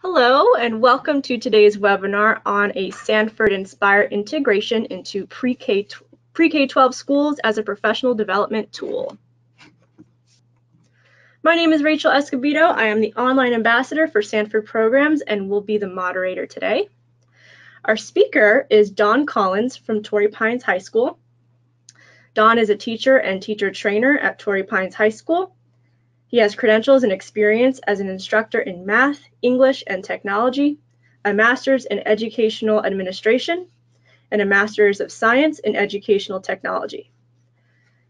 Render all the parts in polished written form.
Hello, and welcome to today's webinar on a Sanford Inspire integration into pre-K-12 schools as a professional development tool. My name is Rachel Escobedo. I am the online ambassador for Sanford programs and will be the moderator today. Our speaker is Don Collins from Torrey Pines High School. Don is a teacher and teacher trainer at Torrey Pines High School. He has credentials and experience as an instructor in math, English, and technology, a master's in educational administration, and a master's of science in educational technology.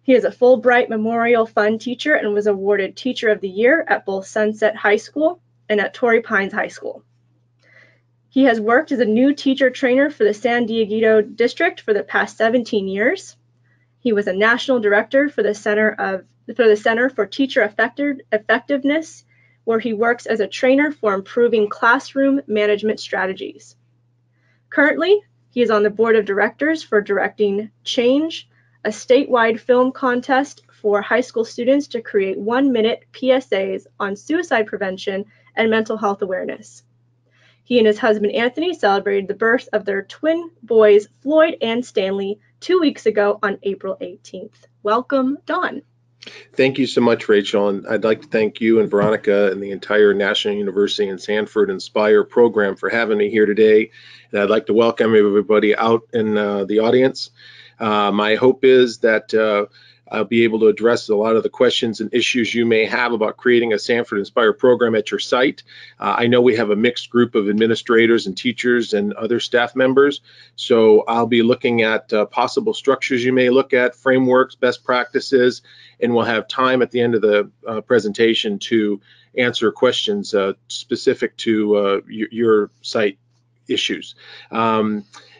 He is a Fulbright Memorial Fund teacher and was awarded Teacher of the Year at both Sunset High School and at Torrey Pines High School. He has worked as a new teacher trainer for the San Diego district for the past 17 years. He was a national director for the Center for Teacher Effectiveness, where he works as a trainer for improving classroom management strategies. Currently, he is on the board of directors for directing Change, a statewide film contest for high school students to create 1-minute PSAs on suicide prevention and mental health awareness. He and his husband Anthony celebrated the birth of their twin boys, Floyd and Stanley, 2 weeks ago on April 18th. Welcome, Don. Thank you so much, Rachel, and I'd like to thank you and Veronica and the entire National University and Sanford Inspire program for having me here today. And I'd like to welcome everybody out in the audience. My hope is that I'll be able to address a lot of the questions and issues you may have about creating a Sanford Inspire program at your site. I know we have a mixed group of administrators and teachers and other staff members, so I'll be looking at possible structures you may look at, frameworks, best practices, and we'll have time at the end of the presentation to answer questions specific to your site issues.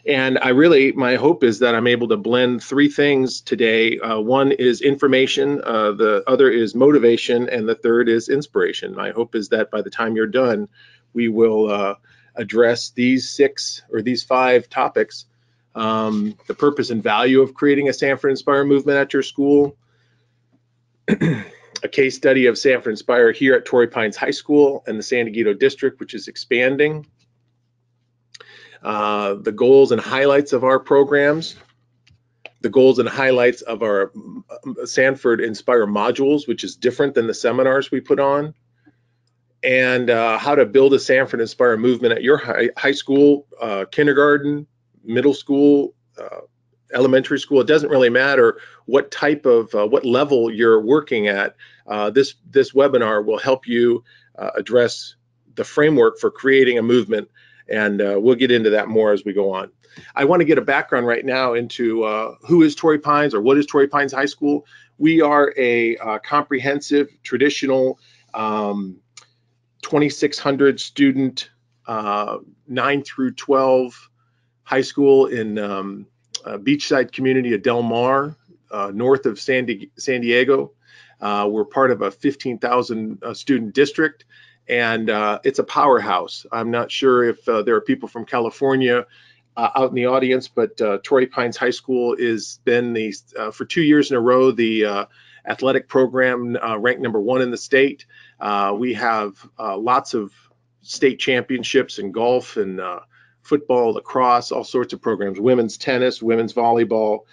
And my hope is that I'm able to blend three things today. One is information, the other is motivation, and the third is inspiration. My hope is that by the time you're done, we will address these five topics. The purpose and value of creating a Sanford Inspire movement at your school, a case study of Sanford Inspire here at Torrey Pines High School and the San Diego district, which is expanding, the goals and highlights of our programs, the goals and highlights of our Sanford Inspire modules, which is different than the seminars we put on, and how to build a Sanford Inspire movement at your high school, kindergarten, middle school, elementary school. It doesn't really matter what type of, what level you're working at. This webinar will help you address the framework for creating a movement, and we'll get into that more as we go on. I want to get a background right now into who is Torrey Pines, or what is Torrey Pines High School. We are a comprehensive, traditional 2,600 student 9 through 12 high school in beachside community of Del Mar, north of San Diego. We're part of a 15,000 student district, and it's a powerhouse. I'm not sure if there are people from California out in the audience, but Torrey Pines High School has been for 2 years in a row the athletic program ranked #1 in the state. We have lots of state championships in golf and football, lacrosse, all sorts of programs, women's tennis, women's volleyball.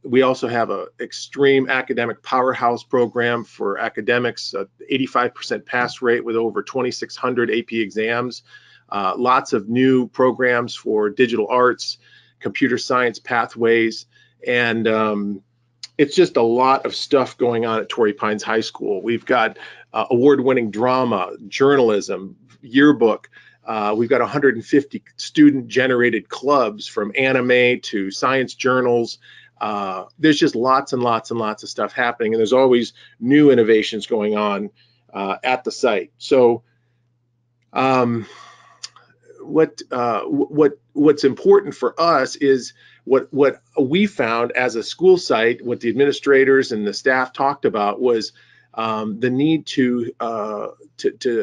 We also have an extreme academic powerhouse program for academics, 85% pass rate with over 2,600 AP exams. Lots of new programs for digital arts, computer science pathways, and it's just a lot of stuff going on at Torrey Pines High School. We've got award-winning drama, journalism, yearbook. We've got 150 student-generated clubs, from anime to science journals. There's just lots and lots and lots of stuff happening, and there's always new innovations going on at the site. So what's important for us is what we found as a school site, what the administrators and the staff talked about was the need to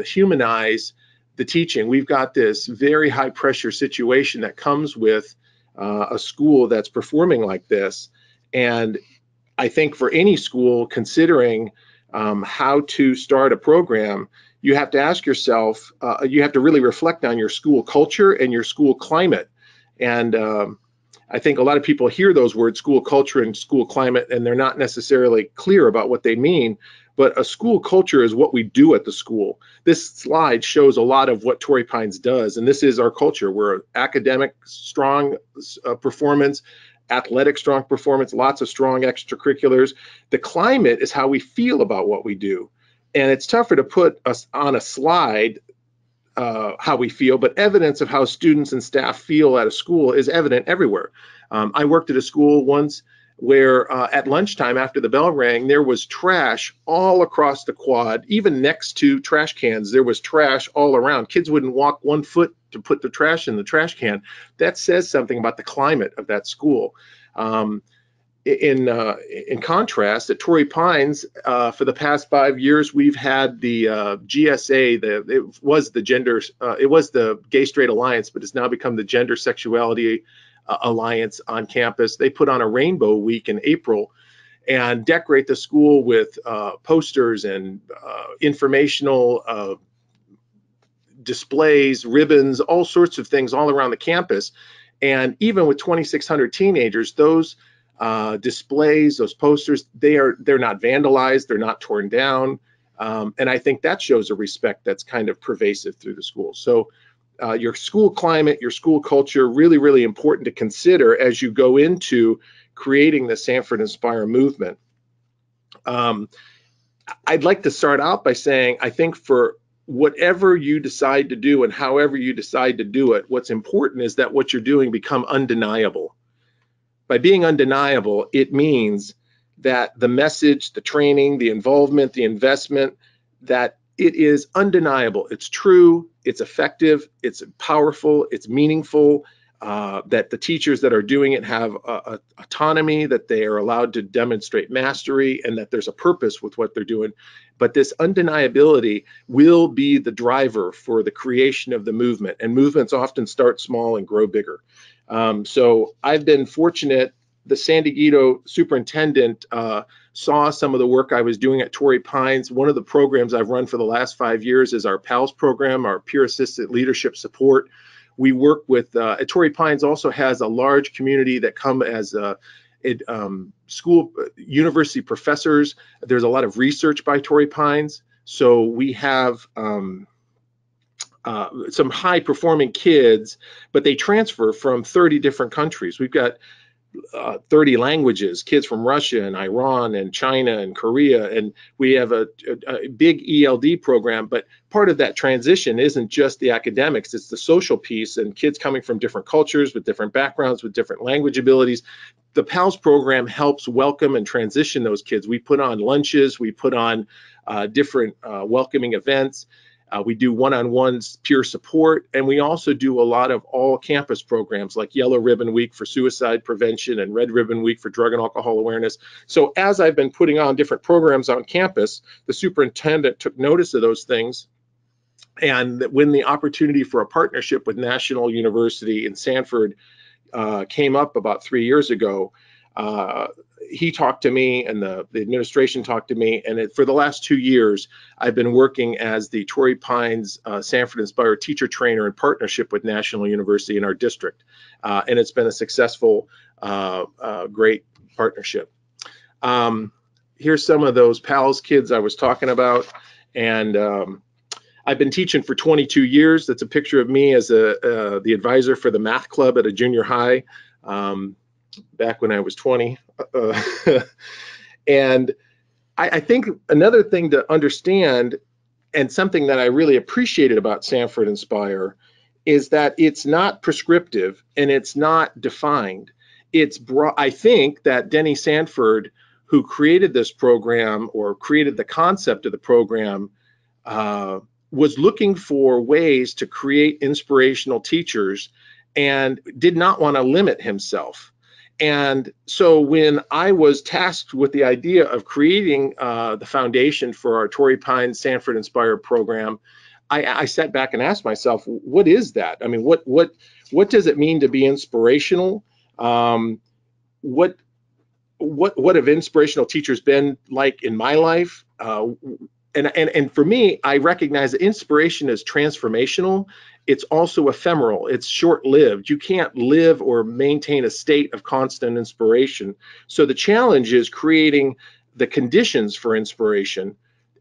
humanize the teaching. We've got this very high pressure situation that comes with a school that's performing like this, and I think for any school considering how to start a program, you have to ask yourself, you have to really reflect on your school culture and your school climate. And I think a lot of people hear those words, school culture and school climate, and they're not necessarily clear about what they mean. But a school culture is what we do at the school. This slide shows a lot of what Torrey Pines does, and this is our culture. We're academic, strong performance, athletic, strong performance, lots of strong extracurriculars. The climate is how we feel about what we do. And it's tougher to put us on a slide how we feel, but evidence of how students and staff feel at a school is evident everywhere. I worked at a school once where at lunchtime after the bell rang, there was trash all across the quad, even next to trash cans. There was trash all around. Kids wouldn't walk 1 foot to put the trash in the trash can. That says something about the climate of that school. In contrast, at Torrey Pines, for the past 5 years, we've had the GSA. It was the Gay Straight Alliance, but it's now become the Gender Sexuality Alliance on campus. They put on a Rainbow Week in April and decorate the school with posters and informational displays, ribbons, all sorts of things all around the campus. And even with 2,600 teenagers, those displays, those posters, they're not vandalized, they're not torn down, and I think that shows a respect that's kind of pervasive through the school. So your school climate, your school culture, really, really important to consider as you go into creating the Sanford Inspire movement. I'd like to start out by saying, I think for whatever you decide to do and however you decide to do it, what's important is that what you're doing become undeniable. By being undeniable, it means that the message, the training, the involvement, the investment, that it is undeniable. It's true, it's effective, it's powerful, it's meaningful, that the teachers that are doing it have autonomy, that they are allowed to demonstrate mastery, and that there's a purpose with what they're doing. But this undeniability will be the driver for the creation of the movement, and movements often start small and grow bigger. So I've been fortunate. The San Diego superintendent saw some of the work I was doing at Torrey Pines. One of the programs I've run for the last 5 years is our PALS program, our Peer Assisted Leadership Support. We work with, Torrey Pines also has a large community that come as school, university professors. There's a lot of research by Torrey Pines. So we have some high performing kids, but they transfer from 30 different countries. We've got 30 languages, kids from Russia and Iran and China and Korea, and we have a big ELD program. But part of that transition isn't just the academics, it's the social piece and kids coming from different cultures with different backgrounds, with different language abilities. The PALS program helps welcome and transition those kids. We put on lunches, we put on different welcoming events. We do one-on-one peer support, and we also do a lot of all-campus programs like Yellow Ribbon Week for suicide prevention and Red Ribbon Week for drug and alcohol awareness. So as I've been putting on different programs on campus, the superintendent took notice of those things, and when the opportunity for a partnership with National University in Sanford came up about 3 years ago, he talked to me and the administration talked to me, and for the last 2 years, I've been working as the Torrey Pines Sanford Inspire teacher trainer in partnership with National University in our district. And it's been a successful, great partnership. Here's some of those PALS kids I was talking about. And I've been teaching for 22 years. That's a picture of me as the advisor for the math club at a junior high. Back when I was 20. And I think another thing to understand, and something that I really appreciated about Sanford Inspire, is that it's not prescriptive and it's not defined. I think that Denny Sanford, who created this program or created the concept of the program, was looking for ways to create inspirational teachers and did not want to limit himself. And so when I was tasked with the idea of creating the foundation for our Torrey Pines Sanford Inspire program, I sat back and asked myself, what is that? I mean, what does it mean to be inspirational? What have inspirational teachers been like in my life? and for me, I recognize that inspiration is transformational. It's also ephemeral. It's short-lived. You can't live or maintain a state of constant inspiration. So the challenge is creating the conditions for inspiration.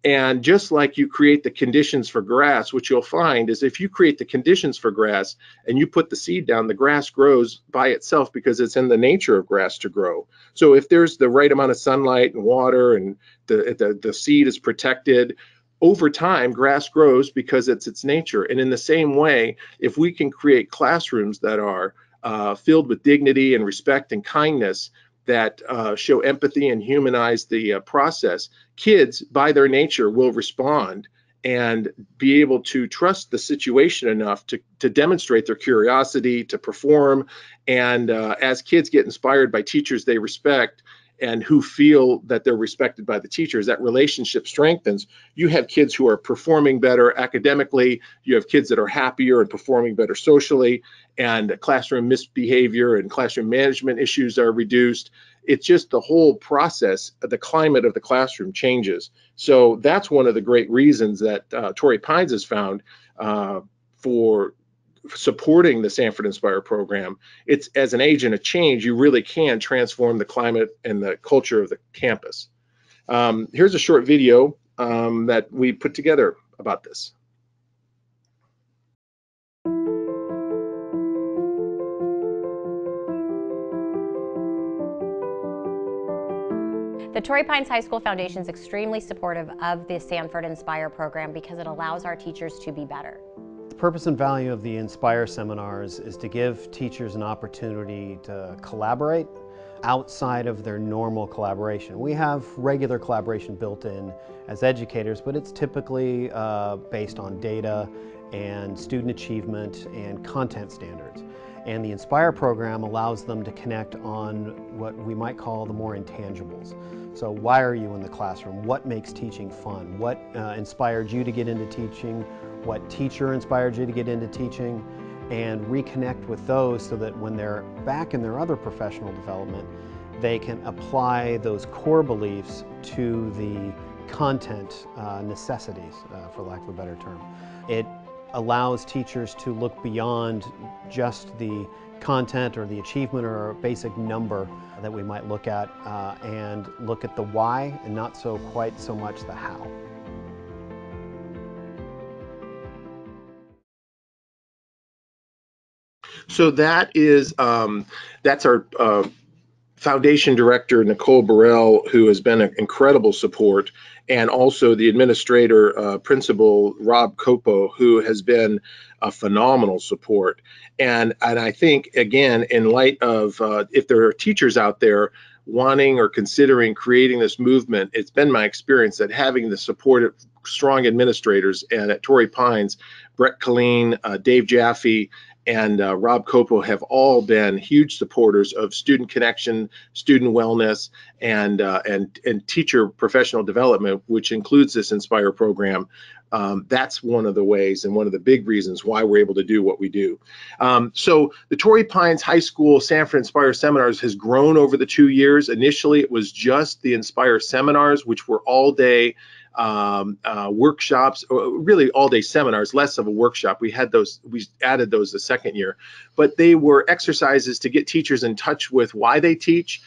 And just like you create the conditions for grass, what you'll find is if you create the conditions for grass and you put the seed down, the grass grows by itself because it's in the nature of grass to grow. So if there's the right amount of sunlight and water and the seed is protected, over time, grass grows because it's its nature. And in the same way, if we can create classrooms that are filled with dignity and respect and kindness, that show empathy and humanize the process, kids, by their nature, will respond and be able to trust the situation enough to demonstrate their curiosity, to perform. And as kids get inspired by teachers they respect and who feel that they're respected by the teachers, that relationship strengthens. You have kids who are performing better academically, you have kids that are happier and performing better socially, and classroom misbehavior and classroom management issues are reduced. It's just the whole process, the climate of the classroom changes. So that's one of the great reasons that Torrey Pines has found for supporting the Sanford Inspire program. It's as an agent of change, you really can transform the climate and the culture of the campus. Here's a short video that we put together about this. The Torrey Pines High School Foundation is extremely supportive of the Sanford Inspire program because it allows our teachers to be better. The purpose and value of the Inspire seminars is to give teachers an opportunity to collaborate outside of their normal collaboration. We have regular collaboration built in as educators, but it's typically based on data and student achievement and content standards. And the Inspire program allows them to connect on what we might call the more intangibles. So why are you in the classroom? What makes teaching fun? What inspired you to get into teaching? What teacher inspired you to get into teaching? And reconnect with those so that when they're back in their other professional development, they can apply those core beliefs to the content necessities, for lack of a better term. It allows teachers to look beyond just the content or the achievement or a basic number that we might look at and look at the why and not so quite so much the how. So that is that's our foundation director, Nicole Burrell, who has been an incredible support, and also the administrator, principal, Rob Copo, who has been a phenomenal support. And I think, again, in light of if there are teachers out there wanting or considering creating this movement, it's been my experience that having the support of strong administrators, and at Torrey Pines, Brett Colleen, Dave Jaffe, and Rob Copo have all been huge supporters of student connection, student wellness, and teacher professional development, which includes this Inspire program. That's one of the ways and one of the big reasons why we're able to do what we do. So the Torrey Pines High School Sanford Inspire Seminars has grown over the 2 years. Initially, it was just the Inspire Seminars, which were all-day workshops, or really all-day seminars, less of a workshop. We added those the second year, but they were exercises to get teachers in touch with why they teach.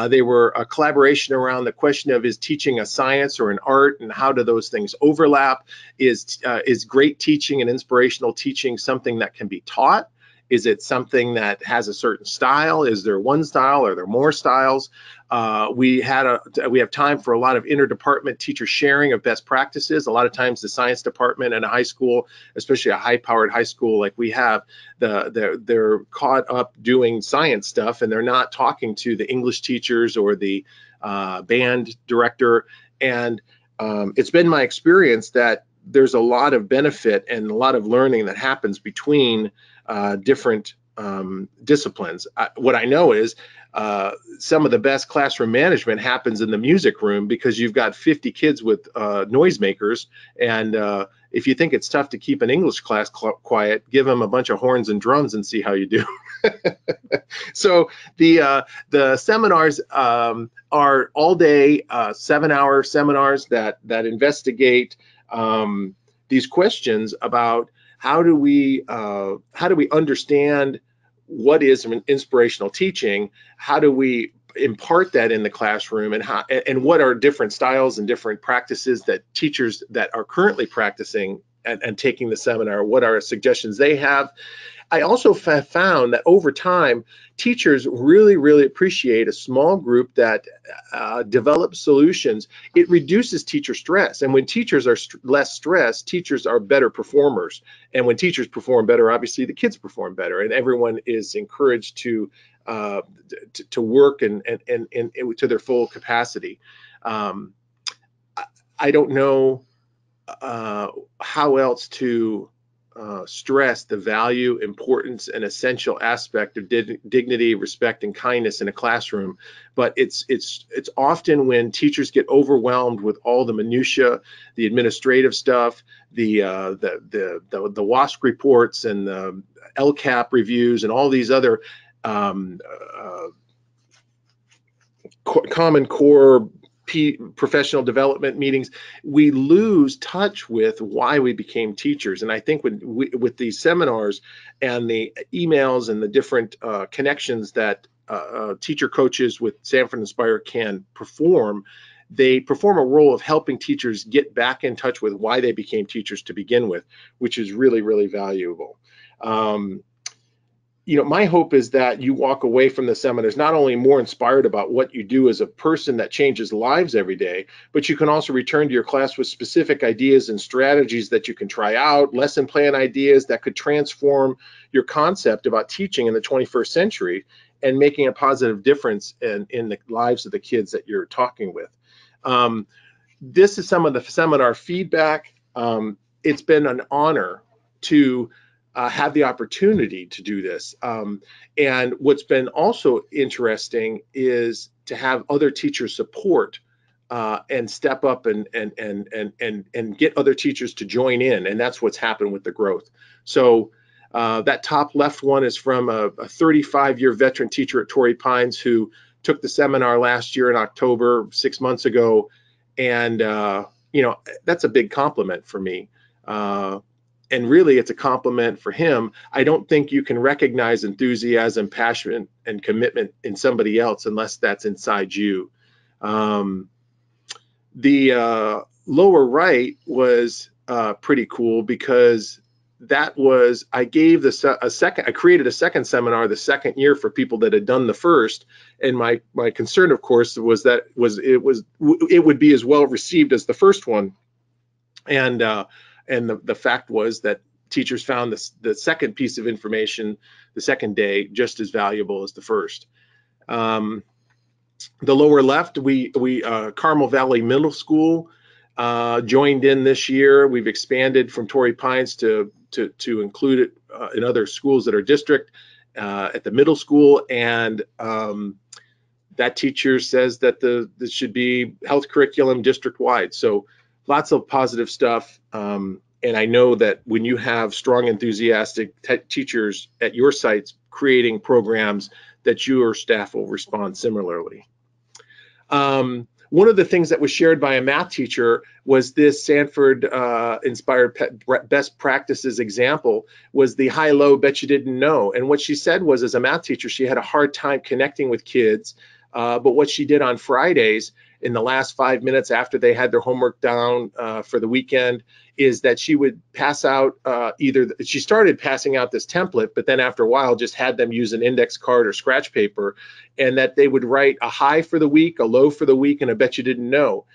They were a collaboration around the question of, is teaching a science or an art, and how do those things overlap? Is great teaching and inspirational teaching something that can be taught? Is it something that has a certain style? Is there one style? Are there more styles? We have time for a lot of interdepartment teacher sharing of best practices. A lot of times the science department in a high school, especially a high-powered high school like we have, they're caught up doing science stuff, and they're not talking to the English teachers or the band director. And it's been my experience that there's a lot of benefit and a lot of learning that happens between different disciplines. What I know is some of the best classroom management happens in the music room, because you've got 50 kids with noisemakers, and if you think it's tough to keep an English class quiet, give them a bunch of horns and drums and see how you do. So the seminars are all day, 7-hour seminars that investigate these questions about how do we understand what is an inspirational teaching, how do we impart that in the classroom, and what are different styles and different practices that teachers that are currently practicing and taking the seminar, what are suggestions they have. I also found that over time, teachers really appreciate a small group that develops solutions. It reduces teacher stress. And when teachers are less stressed, teachers are better performers. And when teachers perform better, obviously the kids perform better. And everyone is encouraged to work and to their full capacity. I don't know how else to stress the value, importance, and essential aspect of dignity, respect, and kindness in a classroom. But it's often when teachers get overwhelmed with all the minutia, the administrative stuff, the WASC reports and the LCAP reviews and all these other Common Core professional development meetings, we lose touch with why we became teachers. And I think with these seminars and the emails and the different connections that teacher coaches with Sanford Inspire can perform, they perform a role of helping teachers get back in touch with why they became teachers to begin with, which is really valuable. My hope is that you walk away from the seminars not only more inspired about what you do as a person that changes lives every day, but you can also return to your class with specific ideas and strategies that you can try out, lesson plan ideas that could transform your concept about teaching in the 21st century and making a positive difference in the lives of the kids that you're talking with. This is some of the seminar feedback. It's been an honor to have the opportunity to do this. And what's been also interesting is to have other teachers support and step up and get other teachers to join in. And that's what's happened with the growth. So that top left one is from a 35-year veteran teacher at Torrey Pines who took the seminar last year in October, 6 months ago. And, that's a big compliment for me. And really, it's a compliment for him. I don't think you can recognize enthusiasm, passion, and commitment in somebody else unless that's inside you. The lower right was pretty cool because that was, I created a second seminar the second year for people that had done the first. And my concern, of course, was that it would be as well received as the first one. And the fact was that teachers found the second piece of information, the second day, just as valuable as the first. The lower left, we Carmel Valley Middle School joined in this year. We've expanded from Torrey Pines to include it in other schools that are district at the middle school. And that teacher says that this should be health curriculum district-wide. So lots of positive stuff. And I know that when you have strong, enthusiastic teachers at your sites creating programs, that your staff will respond similarly. One of the things that was shared by a math teacher was this Sanford Inspired Best Practices example was the high-low bet you didn't know. And what she said was, as a math teacher, she had a hard time connecting with kids. But what she did on Fridays in the last 5 minutes after they had their homework down for the weekend is that she would pass out she started passing out this template, but then after a while just had them use an index card or scratch paper, and that they would write a high for the week, a low for the week, and a bet you didn't know.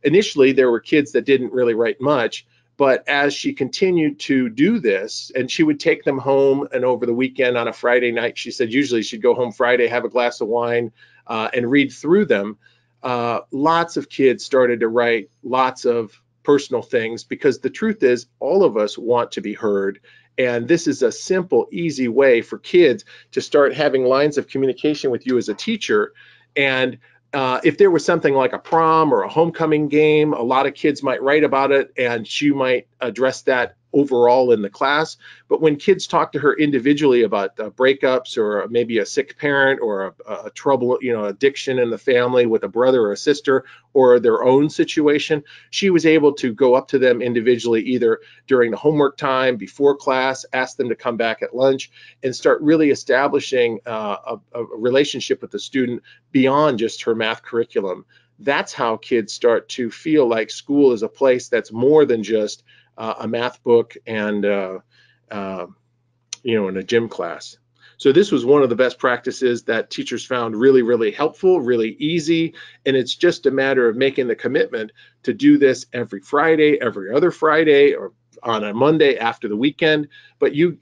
Initially, there were kids that didn't really write much, but as she continued to do this, and she would take them home, and over the weekend on a Friday night, she said usually she'd go home Friday, have a glass of wine, and read through them. Lots of kids started to write lots of personal things, because the truth is all of us want to be heard. And this is a simple, easy way for kids to start having lines of communication with you as a teacher. And if there was something like a prom or a homecoming game, a lot of kids might write about it, and she might address that overall in the class. But when kids talk to her individually about breakups, or maybe a sick parent, or a trouble, addiction in the family with a brother or a sister, or their own situation, she was able to go up to them individually, either during the homework time, before class, ask them to come back at lunch, and start really establishing a relationship with the student beyond just her math curriculum. That's how kids start to feel like school is a place that's more than just a math book and in a gym class. So this was one of the best practices that teachers found really, really helpful, really easy, and it's just a matter of making the commitment to do this every Friday, every other Friday, or on a Monday after the weekend. But you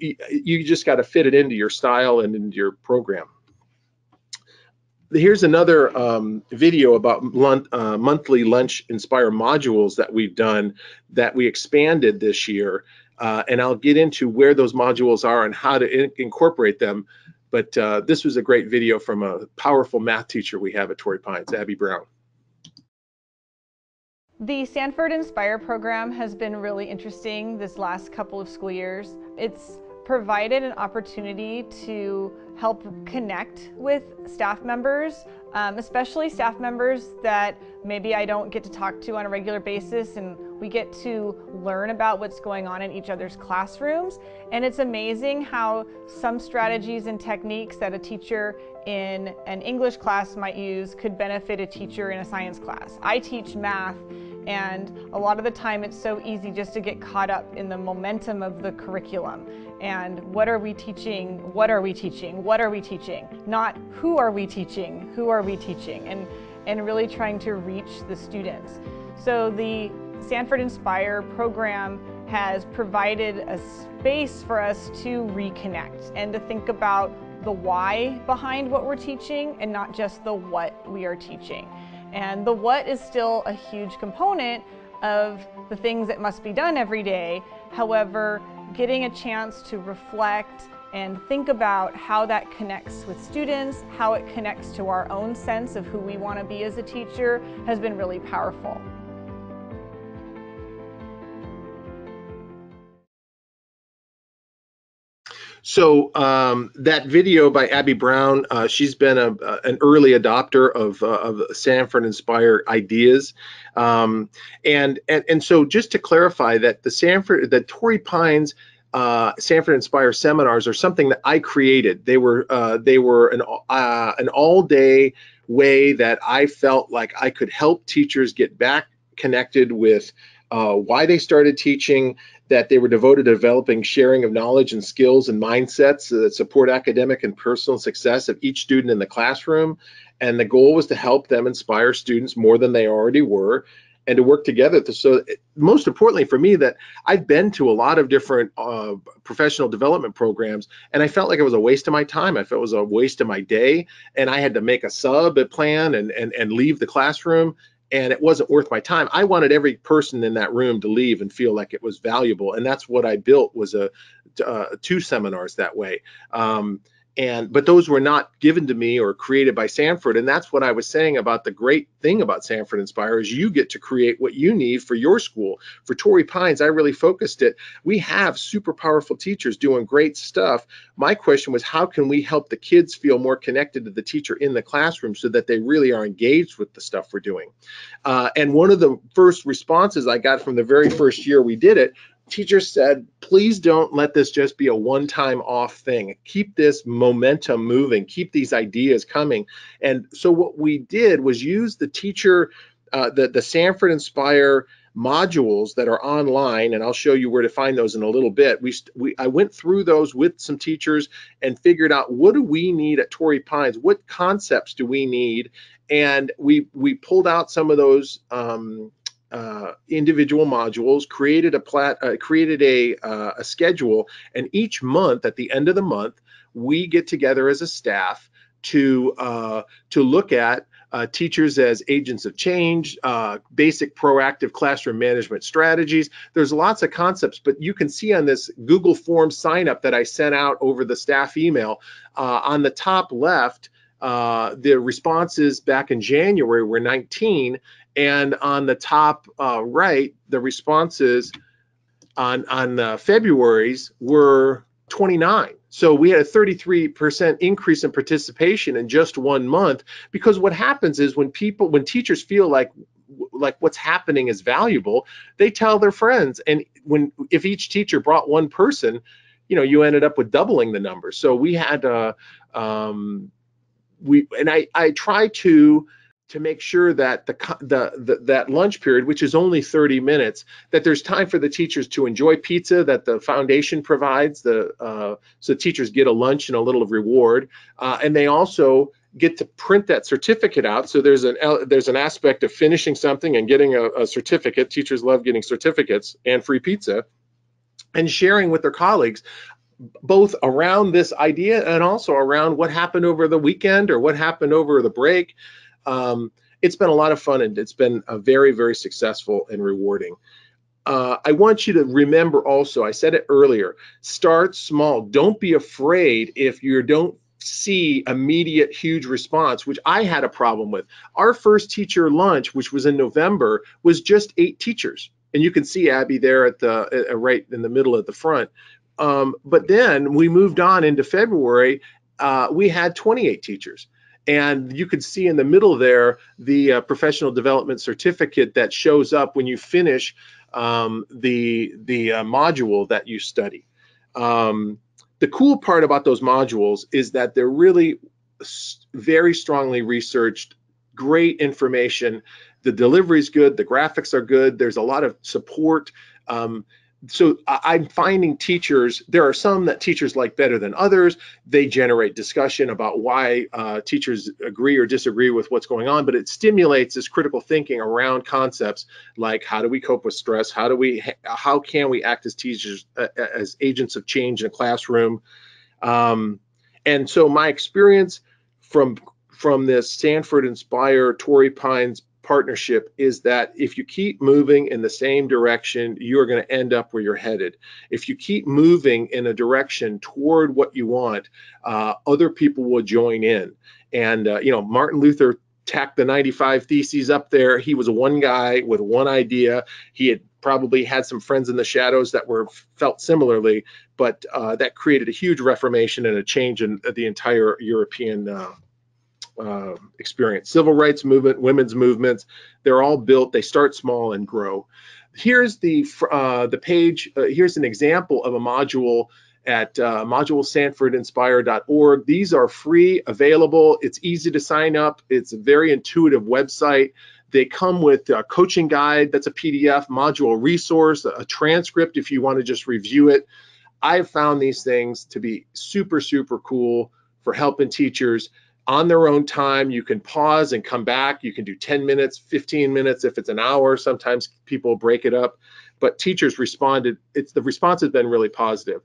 just got to fit it into your style and into your program. Here's another video about monthly Lunch Inspire modules that we've done, that we expanded this year. And I'll get into where those modules are and how to incorporate them. But this was a great video from a powerful math teacher we have at Torrey Pines, Abby Brown. The Sanford Inspire program has been really interesting this last couple of school years. It's provided an opportunity to help connect with staff members, especially staff members that maybe I don't get to talk to on a regular basis, and we get to learn about what's going on in each other's classrooms. And it's amazing how some strategies and techniques that a teacher in an English class might use could benefit a teacher in a science class. I teach math, and a lot of the time it's so easy just to get caught up in the momentum of the curriculum. And what are we teaching? What are we teaching? What are we teaching? Not who are we teaching? Who are we teaching? And really trying to reach the students. So the Sanford Inspire program has provided a space for us to reconnect and to think about the why behind what we're teaching, and not just the what we are teaching. And the what is still a huge component of the things that must be done every day. However, getting a chance to reflect and think about how that connects with students, how it connects to our own sense of who we want to be as a teacher, has been really powerful. So that video by Abby Brown, she's been an early adopter of Sanford Inspire ideas, and so just to clarify that the Torrey Pines Sanford Inspire seminars are something that I created. They were an all-day way that I felt like I could help teachers get back connected with why they started teaching, that they were devoted to developing sharing of knowledge and skills and mindsets that support academic and personal success of each student in the classroom. And the goal was to help them inspire students more than they already were, and to work together. So most importantly for me, that I've been to a lot of different professional development programs, and I felt like it was a waste of my time. I felt it was a waste of my day, and I had to make a sub plan and leave the classroom, and it wasn't worth my time. I wanted every person in that room to leave and feel like it was valuable, and that's what I built, was two seminars that way. But those were not given to me or created by Sanford, and that's what I was saying about the great thing about Sanford Inspire is you get to create what you need for your school. For Torrey Pines, I really focused it. We have super powerful teachers doing great stuff. My question was, how can we help the kids feel more connected to the teacher in the classroom so that they really are engaged with the stuff we're doing? And one of the first responses I got from the very first year we did it, teachers said, please don't let this just be a one-time off thing. Keep this momentum moving. Keep these ideas coming. And so what we did was use the teacher, the Sanford Inspire modules that are online, and I'll show you where to find those in a little bit. I went through those with some teachers and figured out, what do we need at Torrey Pines? What concepts do we need? And we pulled out some of those individual modules, created a schedule, and each month, at the end of the month, we get together as a staff to look at teachers as agents of change, basic proactive classroom management strategies. There's lots of concepts, but you can see on this Google Form sign up that I sent out over the staff email, on the top left, The responses back in January were 19, and on the top right, the responses on February's were 29. So we had a 33% increase in participation in just 1 month, because what happens is when teachers feel like what's happening is valuable, they tell their friends. And if each teacher brought one person, you ended up with doubling the number. So we had I try to make sure that that lunch period, which is only 30 minutes, that there's time for the teachers to enjoy pizza that the foundation provides, so teachers get a lunch and a little reward, and they also get to print that certificate out. So there's an aspect of finishing something and getting a certificate. Teachers love getting certificates and free pizza, and sharing with their colleagues, both around this idea and also around what happened over the weekend or what happened over the break. It's been a lot of fun, and it's been a very, very successful and rewarding. I want you to remember also, I said it earlier, start small. Don't be afraid if you don't see immediate huge response, which I had a problem with. Our first teacher lunch, which was in November, was just 8 teachers. And you can see Abby there at right in the middle at the front. But then we moved on into February. We had 28 teachers. And you could see in the middle there the professional development certificate that shows up when you finish the module that you study. The cool part about those modules is that they're really very strongly researched, great information. The delivery is good, the graphics are good, there's a lot of support. So I'm finding teachers, there are some that teachers like better than others. They generate discussion about why teachers agree or disagree with what's going on, but it stimulates this critical thinking around concepts like, how do we cope with stress? How can we act as teachers, as agents of change in a classroom? And so my experience from this Sanford Inspire Torrey Pines partnership is that if you keep moving in the same direction, you're going to end up where you're headed. If you keep moving in a direction toward what you want, other people will join in. And Martin Luther tacked the 95 Theses up there. He was one guy with one idea. He had probably had some friends in the shadows that felt similarly, but that created a huge reformation and a change in the entire European experience. Civil rights movement, women's movements, they're all built, they start small and grow. Here's the page, here's an example of a module at modulesanfordinspire.org. These are free, available, it's easy to sign up, it's a very intuitive website. They come with a coaching guide, that's a PDF, module resource, a transcript if you want to just review it. I've found these things to be super, super cool for helping teachers on their own time. You can pause and come back. You can do 10 minutes, 15 minutes. If it's an hour, sometimes people break it up, but teachers responded. The response has been really positive.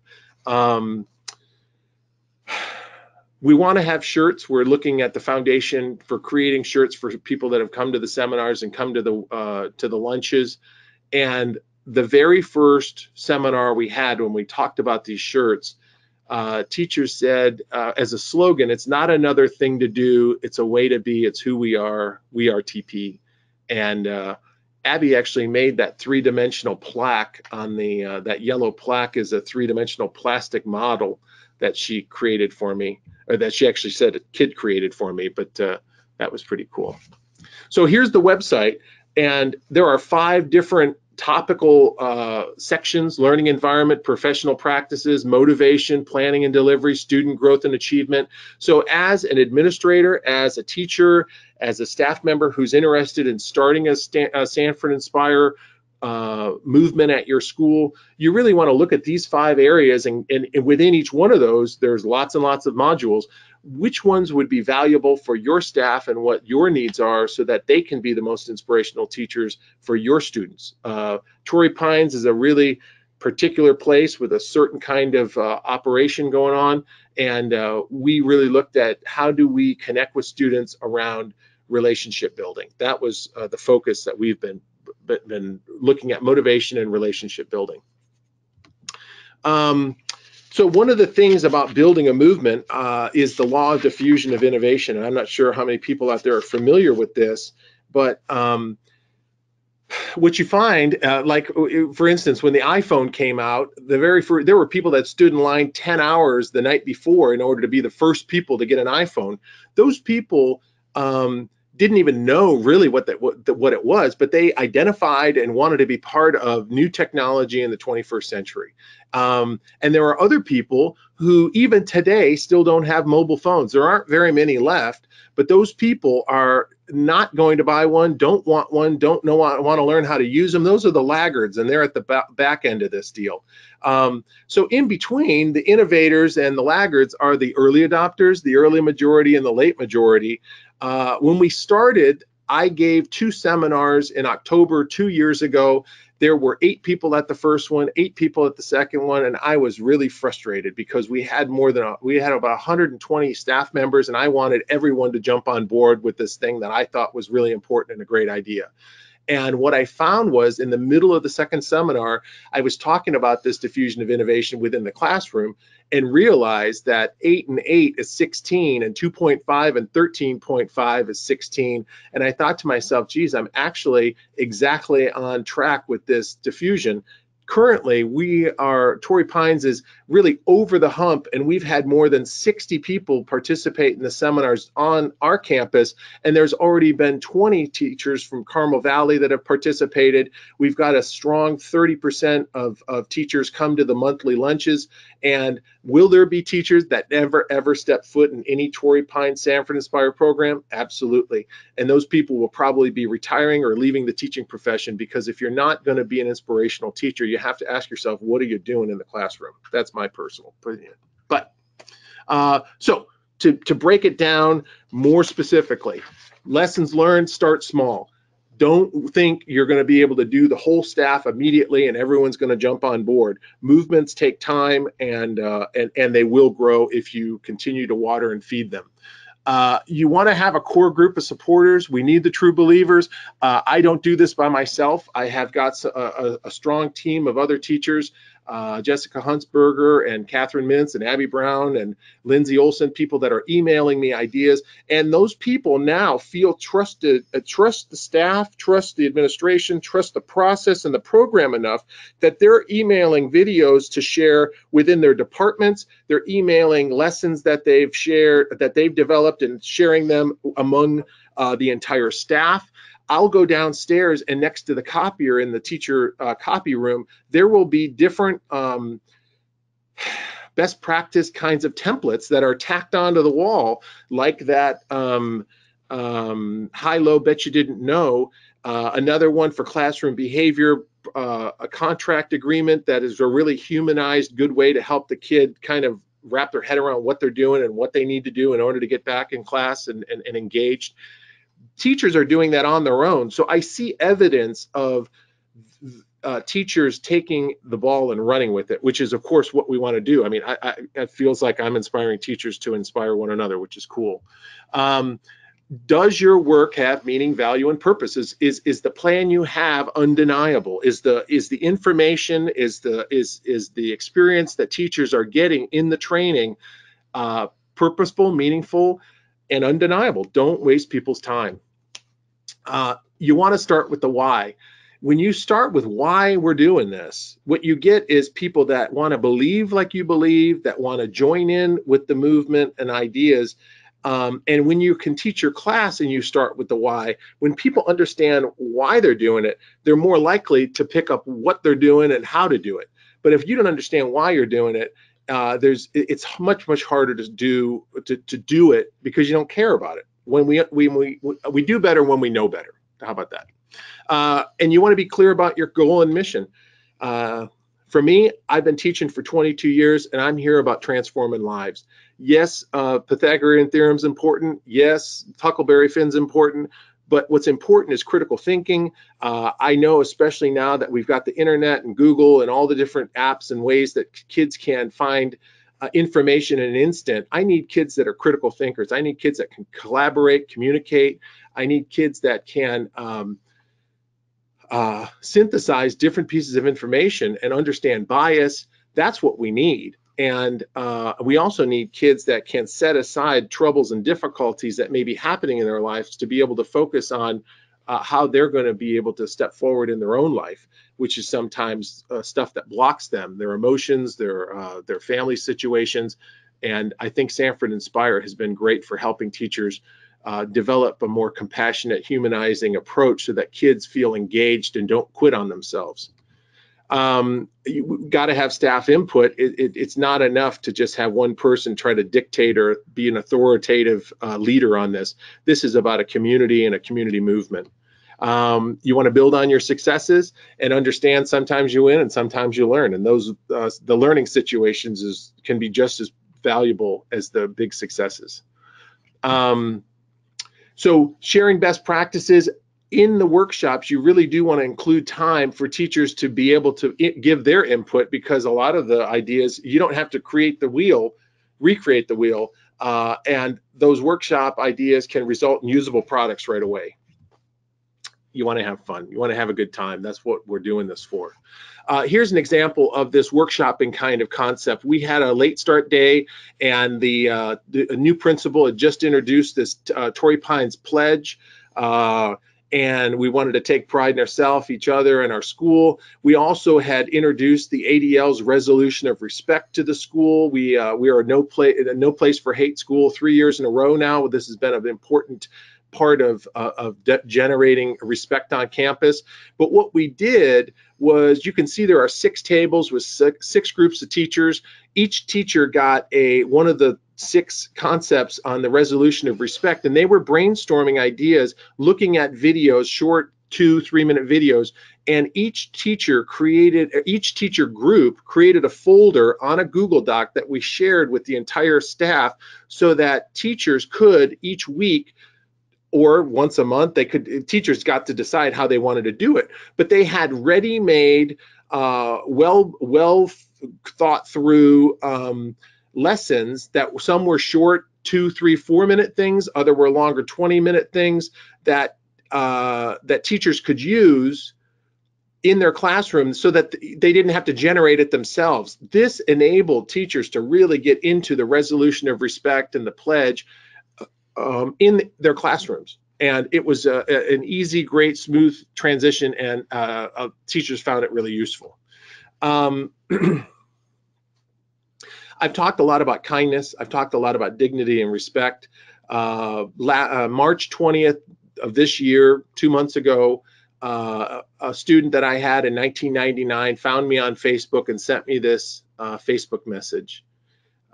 We want to have shirts. We're looking at the foundation for creating shirts for people that have come to the seminars and come to the lunches. And the very first seminar we had, when we talked about these shirts, teachers said as a slogan, it's not another thing to do, it's a way to be, it's who we are TP. And Abby actually made that 3-dimensional plaque on that yellow plaque is a 3-dimensional plastic model that she created for me, or that she actually said a kid created for me, but that was pretty cool. So here's the website, and there are 5 different topical sections: learning environment, professional practices, motivation, planning and delivery, student growth and achievement. So as an administrator, as a teacher, as a staff member who's interested in starting a Sanford Inspire movement at your school, you really want to look at these 5 areas, and within each one of those, there's lots and lots of modules. Which ones would be valuable for your staff and what your needs are, so that they can be the most inspirational teachers for your students. Torrey Pines is a really particular place with a certain kind of operation going on, and we really looked at how do we connect with students around relationship building. That was the focus that we've been looking at, motivation and relationship building. So one of the things about building a movement is the law of diffusion of innovation. And I'm not sure how many people out there are familiar with this, but what you find, like for instance, when the iPhone came out, there were people that stood in line 10 hours the night before in order to be the first people to get an iPhone. Those people didn't even know really what it was, but they identified and wanted to be part of new technology in the 21st century. And there are other people who even today still don't have mobile phones. There aren't very many left, but those people are not going to buy one, don't want one, don't know, want to learn how to use them. Those are the laggards, and they're at the back end of this deal. So in between, the innovators and the laggards are the early adopters, the early majority, and the late majority. When we started, I gave 2 seminars in October 2 years ago. There were 8 people at the first one, 8 people at the second one, and I was really frustrated because we had about 120 staff members, and I wanted everyone to jump on board with this thing that I thought was really important and a great idea. And what I found was in the middle of the second seminar, I was talking about this diffusion of innovation within the classroom and realized that 8 and 8 is 16 and 2.5 and 13.5 is 16. And I thought to myself, geez, I'm actually exactly on track with this diffusion. Currently, Torrey Pines is really over the hump, and we've had more than 60 people participate in the seminars on our campus, and there's already been 20 teachers from Carmel Valley that have participated. We've got a strong 30% of teachers come to the monthly lunches, and will there be teachers that never ever step foot in any Torrey Pines Sanford Inspire program? Absolutely. And those people will probably be retiring or leaving the teaching profession, because if you're not going to be an inspirational teacher, you have to ask yourself, what are you doing in the classroom? That's my personal opinion. But so to break it down more specifically, lessons learned, start small. Don't think you're going to be able to do the whole staff immediately and everyone's going to jump on board. Movements take time, and they will grow if you continue to water and feed them. You want to have a core group of supporters. We need the true believers. I don't do this by myself. I have got a strong team of other teachers, Jessica Huntsberger and Catherine Mintz and Abby Brown and Lindsay Olson, people that are emailing me ideas. And those people now feel trusted, trust the staff, trust the administration, trust the process and the program enough that they're emailing videos to share within their departments. They're emailing lessons that they've shared, that they've developed, and sharing them among the entire staff. I'll go downstairs, and next to the copier in the teacher copy room, there will be different best practice kinds of templates that are tacked onto the wall, like that high-low bet you didn't know. Another one for classroom behavior, a contract agreement that is a really humanized, good way to help the kid kind of wrap their head around what they're doing and what they need to do in order to get back in class and engaged. Teachers are doing that on their own. So I see evidence of teachers taking the ball and running with it, which is, of course, what we want to do. I mean, it feels like I'm inspiring teachers to inspire one another, which is cool. Does your work have meaning, value, and purpose? Is the plan you have undeniable? Is the information, is the experience that teachers are getting in the training purposeful, meaningful, and undeniable? Don't waste people's time. You want to start with the why. When you start with why we're doing this, what you get is people that want to believe like you believe, that want to join in with the movement and ideas. And when you can teach your class and you start with the why, when people understand why they're doing it, they're more likely to pick up what they're doing and how to do it. But if you don't understand why you're doing it, it's much harder to do it because you don't care about it. When we do better when we know better. How about that? And you want to be clear about your goal and mission. For me, I've been teaching for 22 years, and I'm here about transforming lives. Yes, Pythagorean theorem's important. Yes, Huckleberry Finn's important. But what's important is critical thinking. I know, especially now that we've got the internet and Google and all the different apps and ways that kids can find information in an instant. I need kids that are critical thinkers. I need kids that can collaborate, communicate. I need kids that can synthesize different pieces of information and understand bias. That's what we need. And we also need kids that can set aside troubles and difficulties that may be happening in their lives to be able to focus on how they're going to be able to step forward in their own life, which is sometimes stuff that blocks them, their emotions, their family situations. And I think Sanford Inspire has been great for helping teachers develop a more compassionate, humanizing approach so that kids feel engaged and don't quit on themselves. You got to have staff input. It's not enough to just have one person try to dictate or be an authoritative leader on this. This is about a community and a community movement. You want to build on your successes and understand sometimes you win and sometimes you learn. And those the learning situations can be just as valuable as the big successes. So sharing best practices in the workshops, you really do want to include time for teachers to be able to give their input, because a lot of the ideas, you don't have to recreate the wheel, and those workshop ideas can result in usable products right away. You want to have fun. You want to have a good time. That's what we're doing this for. Here's an example of this workshopping kind of concept. We had a late start day, and the new principal had just introduced this Torrey Pines pledge. And we wanted to take pride in ourselves, each other, and our school. We also had introduced the ADL's resolution of respect to the school. We are no place for hate school 3 years in a row now. This has been an important part of generating respect on campus. But what we did was, you can see there are 6 tables with six groups of teachers. Each teacher got one of the 6 concepts on the resolution of respect, and they were brainstorming ideas, looking at videos, short 2-3 minute videos, and each teacher group created a folder on a Google Doc that we shared with the entire staff, so that teachers could each week or once a month, teachers got to decide how they wanted to do it, but they had ready-made, well thought through lessons that some were short 2, 3, 4 minute things, other were longer 20-minute things that teachers could use in their classroom, so that they didn't have to generate it themselves. This enabled teachers to really get into the resolution of respect and the pledge in their classrooms. And it was an easy, great, smooth transition, and teachers found it really useful. I've talked a lot about kindness. I've talked a lot about dignity and respect. March 20th of this year, 2 months ago, a student that I had in 1999 found me on Facebook and sent me this Facebook message.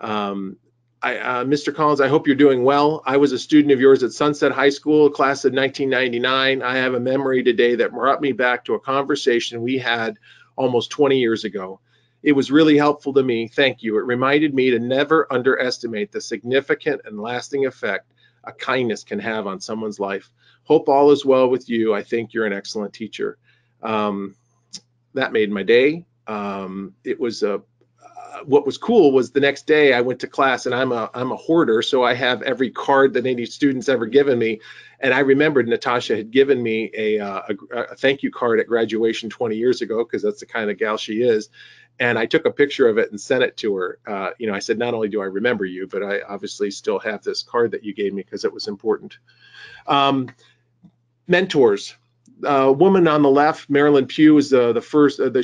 Mr. Collins, I hope you're doing well. I was a student of yours at Sunset High School, class of 1999. I have a memory today that brought me back to a conversation we had almost 20 years ago. It was really helpful to me. Thank you. It reminded me to never underestimate the significant and lasting effect a kindness can have on someone's life. Hope all is well with you. I think you're an excellent teacher. That made my day. What was cool was the next day I went to class, and I'm a hoarder, so I have every card that any student's ever given me. And I remembered Natasha had given me a thank you card at graduation 20 years ago, because that's the kind of gal she is. And I took a picture of it and sent it to her. I said, not only do I remember you, but I obviously still have this card that you gave me because it was important. Mentors. Woman on the left, Marilyn Pugh, was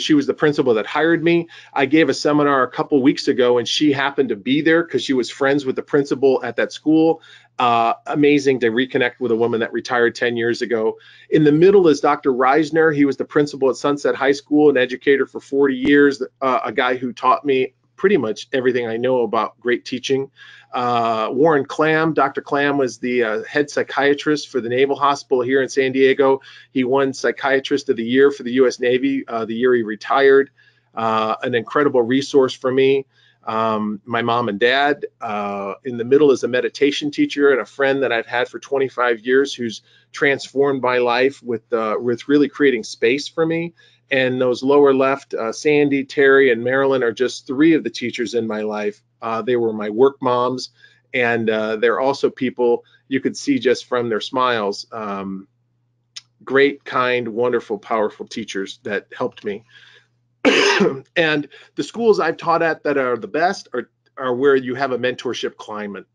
she was the principal that hired me. I gave a seminar a couple weeks ago, and she happened to be there because she was friends with the principal at that school. Amazing to reconnect with a woman that retired 10 years ago. In the middle is Dr. Reisner. He was the principal at Sunset High School, an educator for 40 years, a guy who taught me pretty much everything I know about great teaching. Warren Clam, Dr. Clam was the head psychiatrist for the Naval Hospital here in San Diego. He won Psychiatrist of the Year for the U.S. Navy the year he retired. An incredible resource for me. My mom and dad. In the middle is a meditation teacher and a friend that I've had for 25 years who's transformed my life with really creating space for me. And those lower left, Sandy, Terry, and Marilyn are just 3 of the teachers in my life. They were my work moms, and they're also people you could see just from their smiles. Great, kind, wonderful, powerful teachers that helped me. And the schools I've taught at that are the best are where you have a mentorship climate.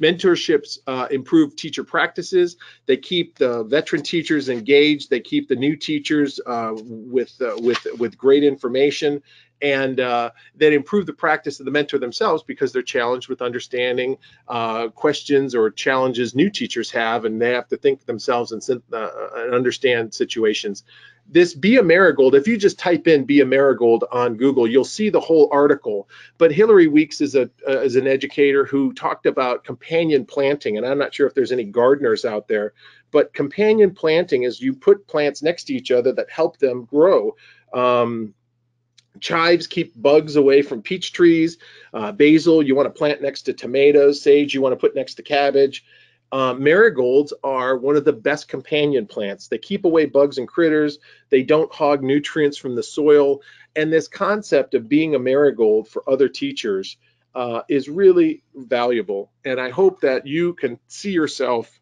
Mentorships improve teacher practices. They keep the veteran teachers engaged. They keep the new teachers with great information, and that improve the practice of the mentor themselves because they're challenged with understanding questions or challenges new teachers have, and they have to think themselves and understand situations. This Be a Marigold, if you just type in Be a Marigold on Google, you'll see the whole article. But Hillary Weeks is an educator who talked about companion planting, and I'm not sure if there's any gardeners out there, but companion planting is you put plants next to each other that help them grow. Chives keep bugs away from peach trees. Basil you want to plant next to tomatoes. Sage you want to put next to cabbage. Marigolds are one of the best companion plants. They keep away bugs and critters. They don't hog nutrients from the soil. And this concept of being a marigold for other teachers is really valuable. And I hope that you can see yourself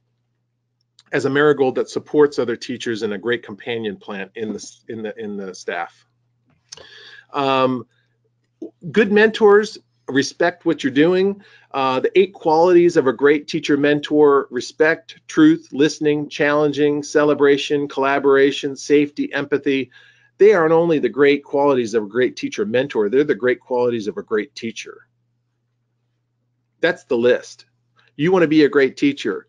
as a marigold that supports other teachers and a great companion plant in the staff. Good mentors respect what you're doing. The 8 qualities of a great teacher mentor: respect, truth, listening, challenging, celebration, collaboration, safety, empathy. They aren't only the great qualities of a great teacher mentor, they're the great qualities of a great teacher. That's the list. You want to be a great teacher.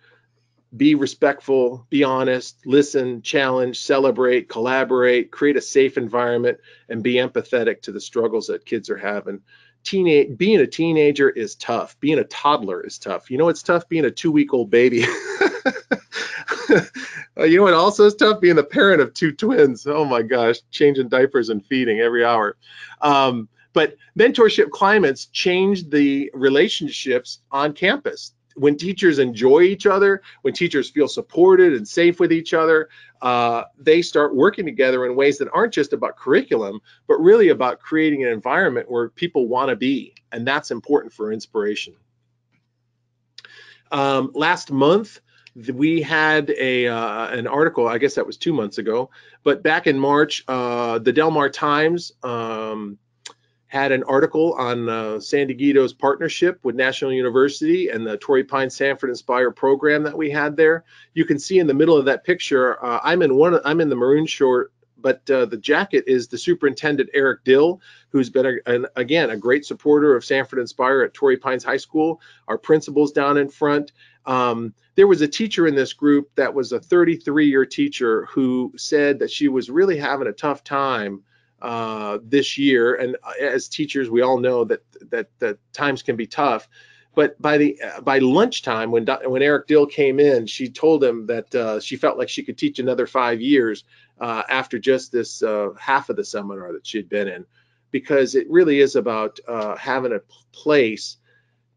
Be respectful, be honest, listen, challenge, celebrate, collaborate, create a safe environment, and be empathetic to the struggles that kids are having. Being a teenager is tough. Being a toddler is tough. You know what's tough? Being a 2-week-old baby. You know what also is tough? Being the parent of 2 twins. Oh my gosh, changing diapers and feeding every hour. But mentorship climates change the relationships on campus. When teachers enjoy each other, when teachers feel supported and safe with each other, they start working together in ways that aren't just about curriculum, but really about creating an environment where people want to be. And that's important for inspiration. Last month, we had an article, I guess that was 2 months ago, but back in March, the Del Mar Times had an article on San Diego's partnership with National University and the Torrey Pines Sanford Inspire program that we had there. You can see in the middle of that picture, I'm in the maroon short, but the jacket is the superintendent, Eric Dill, who's been, again, a great supporter of Sanford Inspire at Torrey Pines High School. Our principal's down in front. There was a teacher in this group that was a 33-year teacher who said that she was really having a tough time this year, and as teachers we all know that times can be tough, but by lunchtime when Eric Dill came in, she told him that she felt like she could teach another 5 years after just this half of the seminar that she'd been in, because it really is about having a place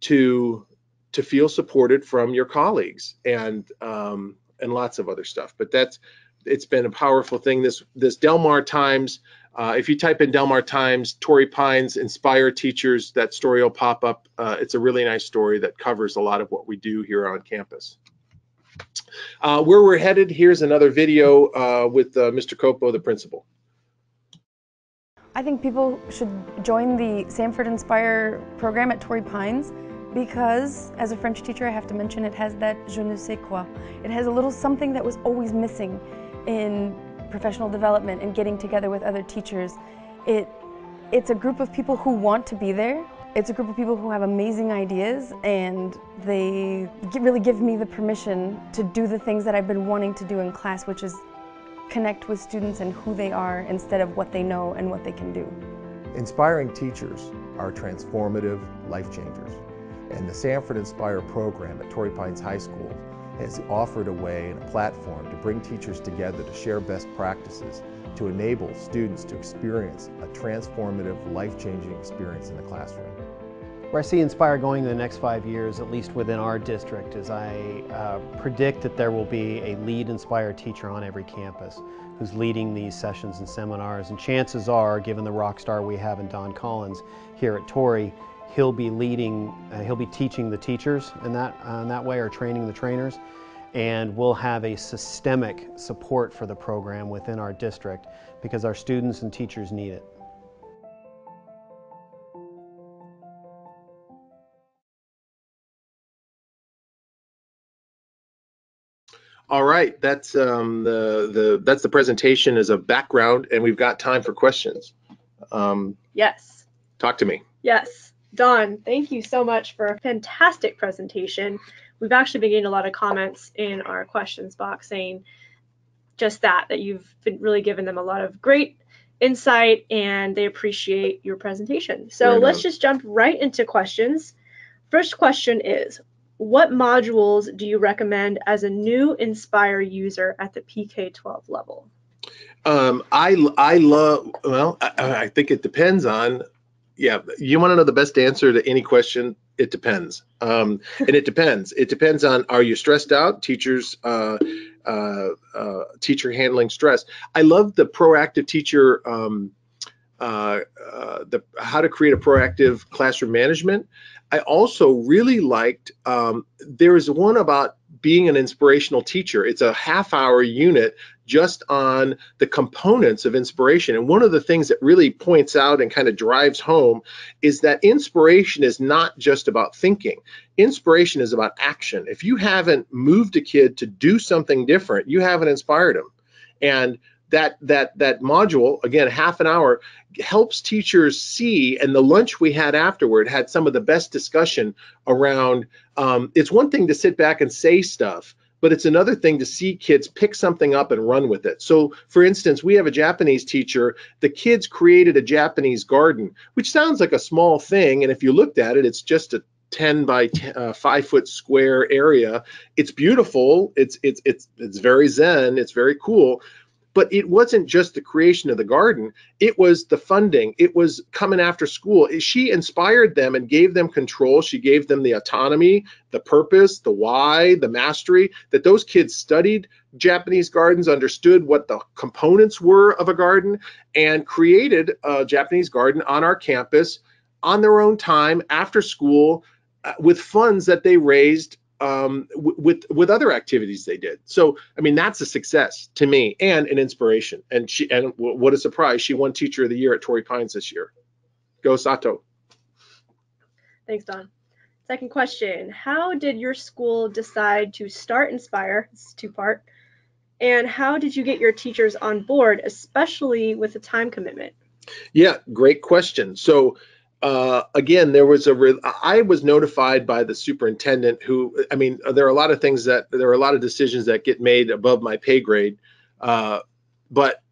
to feel supported from your colleagues and lots of other stuff. But it's been a powerful thing. This Del Mar Times, if you type in Del Mar Times, Torrey Pines Inspire Teachers, that story will pop up. It's a really nice story that covers a lot of what we do here on campus. Where we're headed, here's another video with Mr. Copo, the principal. I think people should join the Sanford Inspire program at Torrey Pines because, as a French teacher, I have to mention it has that je ne sais quoi. It has a little something that was always missing in professional development and getting together with other teachers. It's a group of people who want to be there. It's a group of people who have amazing ideas, and they really give me the permission to do the things that I've been wanting to do in class, which is connect with students and who they are instead of what they know and what they can do. Inspiring teachers are transformative life changers, and the Sanford Inspire program at Torrey Pines High School has offered a way and a platform to bring teachers together to share best practices to enable students to experience a transformative, life-changing experience in the classroom. Where I see Inspire going in the next 5 years, at least within our district, is I predict that there will be a lead Inspire teacher on every campus who's leading these sessions and seminars. And chances are, given the rock star we have in Don Collins here at Torrey, he'll be teaching the teachers in that way, or training the trainers. And we'll have a systemic support for the program within our district because our students and teachers need it. All right, that's that's the presentation as a background, and we've got time for questions. Yes. Talk to me. Yes. Dawn, thank you so much for a fantastic presentation. We've actually been getting a lot of comments in our questions box saying just that you've been really given them a lot of great insight and they appreciate your presentation. So Right let's on. just jump right into questions. First question is, what modules do you recommend as a new Inspire user at the PK-12 level? I love, well, I think it depends on, yeah, you want to know the best answer to any question? It depends. And it depends. It depends on, are you stressed out? Teachers, teacher handling stress. I love the proactive teacher, how to create a proactive classroom management. I also really liked, there is one about being an inspirational teacher. It's a half-hour unit just on the components of inspiration. And one of the things that really points out and kind of drives home is that inspiration is not just about thinking. Inspiration is about action. If you haven't moved a kid to do something different, you haven't inspired them. And that module, again, half an hour, helps teachers see, and the lunch we had afterward had some of the best discussion around, it's one thing to sit back and say stuff, but it's another thing to see kids pick something up and run with it. So for instance, we have a Japanese teacher, the kids created a Japanese garden, which sounds like a small thing, and if you looked at it, it's just a 10 by 5 foot square area. It's beautiful, it's very zen, it's very cool. But it wasn't just the creation of the garden, it was the funding, it was coming after school. She inspired them and gave them control. She gave them the autonomy, the purpose, the why, the mastery, that those kids studied Japanese gardens, understood what the components were of a garden, and created a Japanese garden on our campus on their own time after school with funds that they raised with other activities they did. So I mean, that's a success to me and an inspiration. And what a surprise, she won Teacher of the Year at Torrey Pines this year. Go Sato. Thanks, Don. Second question, how did your school decide to start Inspire? It's two-part. And how did you get your teachers on board, especially with the time commitment? Yeah, great question. So again, I was notified by the superintendent who, I mean, there are a lot of decisions that get made above my pay grade. But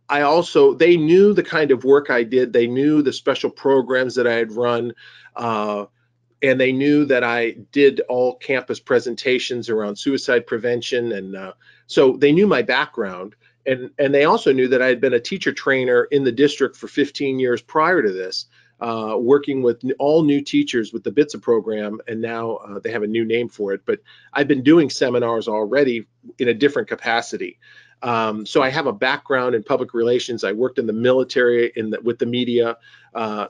they knew the kind of work I did. They knew the special programs that I had run. And they knew that I did all campus presentations around suicide prevention. And so they knew my background. And they also knew that I had been a teacher trainer in the district for 15 years prior to this, working with all new teachers with the BITSA program, and now they have a new name for it. But I've been doing seminars already in a different capacity. So I have a background in public relations. I worked in the military with the media.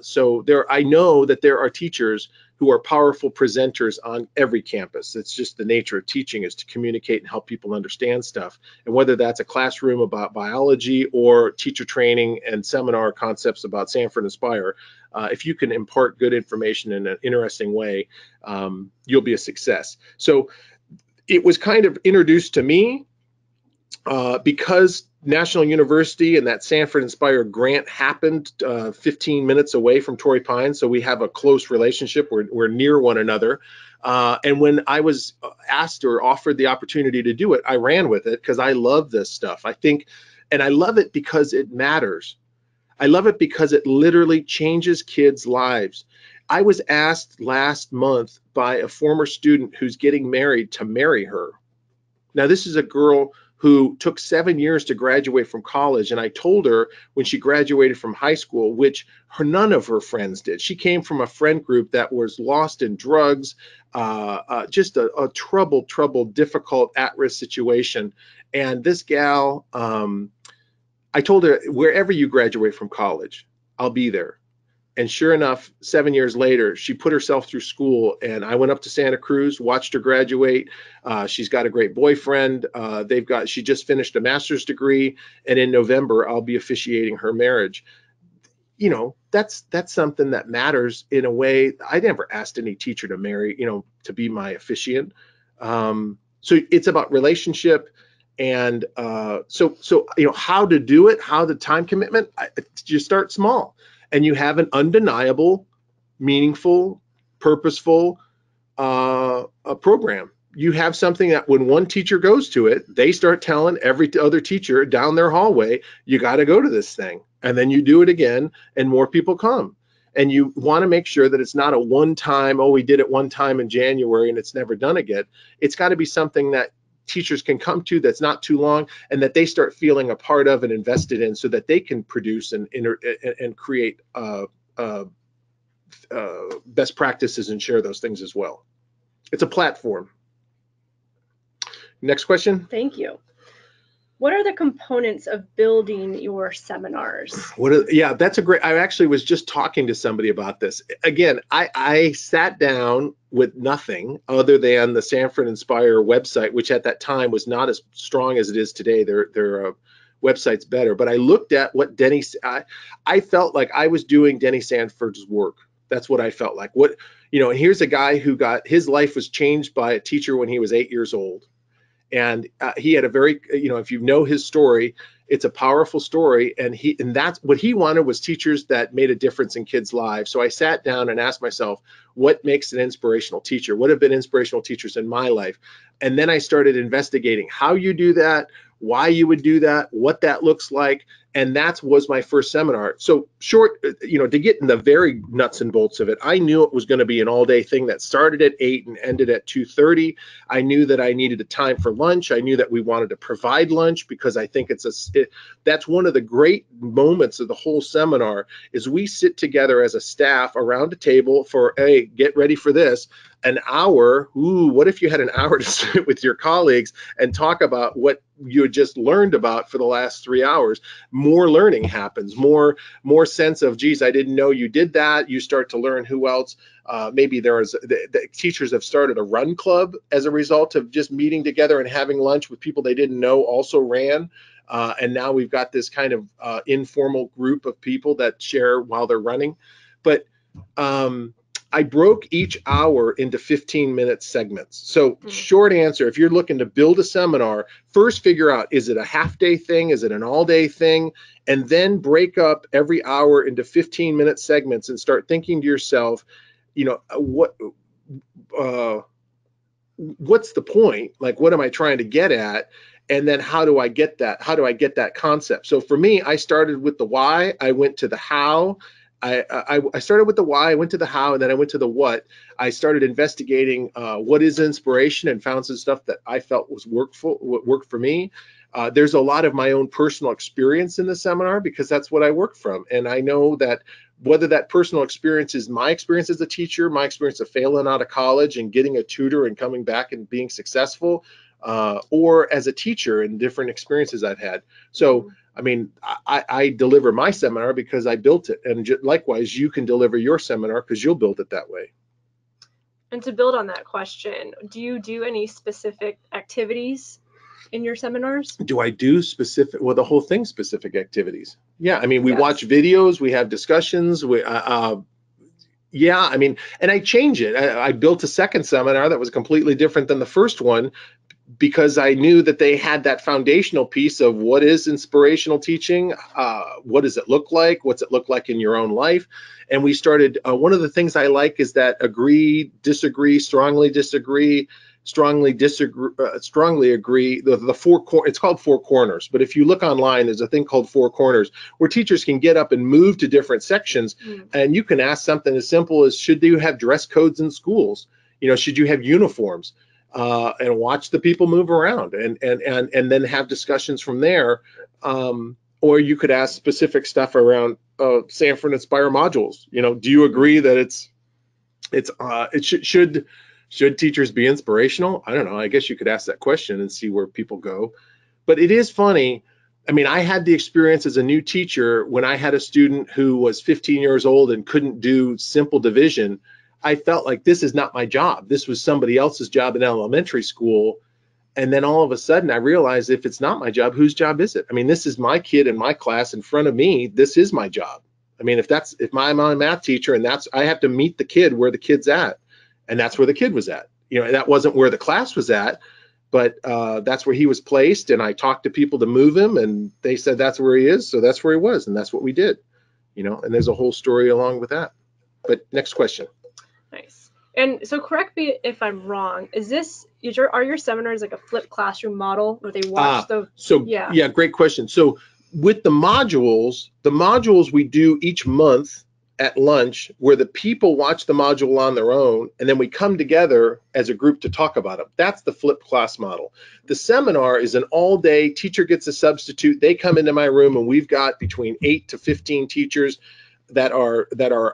So I know that there are teachers who are powerful presenters on every campus. It's just the nature of teaching, is to communicate and help people understand stuff. And whether that's a classroom about biology or teacher training and seminar concepts about Sanford Inspire, if you can impart good information in an interesting way, you'll be a success. So it was kind of introduced to me because National University and that Sanford Inspire grant happened 15 minutes away from Torrey Pines, so we have a close relationship. We're near one another. And when I was asked or offered the opportunity to do it, I ran with it because I love this stuff. I think, and I love it because it matters. I love it because it literally changes kids' lives. I was asked last month by a former student who's getting married to marry her. Now, this is a girl who took 7 years to graduate from college. And I told her when she graduated from high school, which none of her friends did. She came from a friend group that was lost in drugs, just a troubled, difficult, at-risk situation. And this gal, I told her, wherever you graduate from college, I'll be there. And sure enough, 7 years later, she put herself through school, and I went up to Santa Cruz, watched her graduate. She's got a great boyfriend. She just finished a master's degree, and in November, I'll be officiating her marriage. You know, that's something that matters in a way. I never asked any teacher to marry, to be my officiant. So it's about relationship. And so how to do it, how the time commitment, you start small and you have an undeniable, meaningful, purposeful a program. You have something that when one teacher goes to it, they start telling every other teacher down their hallway, you got to go to this thing. And then you do it again and more people come. And you want to make sure that it's not a one-time, oh, we did it one time in January and it's never done again. It's got to be something that teachers can come to that's not too long and that they start feeling a part of and invested in so that they can produce and create best practices and share those things as well. It's a platform. Next question. Thank you. What are the components of building your seminars? Yeah, that's a great, I actually was just talking to somebody about this. Again, I sat down with nothing other than the Sanford Inspire website, which at that time was not as strong as it is today. Their website's better. But I looked at what I felt like I was doing Denny Sanford's work. That's what I felt like. And here's a guy who his life was changed by a teacher when he was 8 years old. And he had a very, if you know his story, it's a powerful story. And that's what he wanted, was teachers that made a difference in kids' lives. So I sat down and asked myself, what makes an inspirational teacher? What have been inspirational teachers in my life? And then I started investigating how you do that, why you would do that, what that looks like. And that was my first seminar. So short, to get in the very nuts and bolts of it, I knew it was going to be an all-day thing that started at 8 and ended at 2:30. I knew that I needed a time for lunch. I knew that we wanted to provide lunch because I think that's one of the great moments of the whole seminar is we sit together as a staff around a table for, hey, get ready for this, an hour. Ooh, what if you had an hour to sit with your colleagues and talk about what you had just learned about for the last 3 hours? More learning happens, more sense of, geez, I didn't know you did that. You start to learn who else. Maybe the teachers have started a run club as a result of just meeting together and having lunch with people they didn't know also ran. And now we've got this kind of informal group of people that share while they're running. But I broke each hour into 15-minute segments. So short answer, if you're looking to build a seminar, first figure out, is it a half-day thing? Is it an all-day thing? And then break up every hour into 15-minute segments and start thinking to yourself, what's the point? Like, what am I trying to get at? And then how do I get that? How do I get that concept? So for me, I started with the why, I went to the how. I started with the why, I went to the how, and then I went to the what. I started investigating what is inspiration and found some stuff that I felt was worked for me. There's a lot of my own personal experience in the seminar because that's what I work from. And I know that whether that personal experience is my experience as a teacher, my experience of failing out of college and getting a tutor and coming back and being successful, or as a teacher and different experiences I've had. So, I mean, I deliver my seminar because I built it. And likewise, you can deliver your seminar because you'll build it that way. And to build on that question, do you do any specific activities in your seminars? Do I do specific? Well, the whole thing, specific activities. Yeah, I mean, we watch videos, we have discussions. Yeah, I mean, and I change it. I built a second seminar that was completely different than the first one because I knew that they had that foundational piece of what is inspirational teaching, what does it look like, what's it look like in your own life. And we started, one of the things I like is that agree, disagree, strongly disagree, strongly agree. The it's called Four Corners, but if you look online, there's a thing called Four Corners where teachers can get up and move to different sections, and you can ask something as simple as, should you have dress codes in schools? Should you have uniforms? And watch the people move around and then have discussions from there. Or you could ask specific stuff around Sanford Inspire modules. Do you agree that should teachers be inspirational? I don't know. I guess you could ask that question and see where people go. But it is funny. I mean, I had the experience as a new teacher when I had a student who was 15 years old and couldn't do simple division. I felt like this is not my job. This was somebody else's job in elementary school. And then all of a sudden I realized, if it's not my job, whose job is it? I mean, this is my kid in my class in front of me. This is my job. I mean, if I'm a math teacher and I have to meet the kid where the kid's at, and that's where the kid was at. That wasn't where the class was at, but that's where he was placed, and I talked to people to move him, and they said that's where he is, so that's where he was, and that's what we did, and there's a whole story along with that. But next question. Nice. And so correct me if I'm wrong, are your seminars like a flipped classroom model where they watch yeah, great question. So with the modules we do each month at lunch, where the people watch the module on their own, and then we come together as a group to talk about it. That's the flipped class model. The seminar is an all-day, teacher gets a substitute, they come into my room, and we've got between 8 to 15 teachers that are,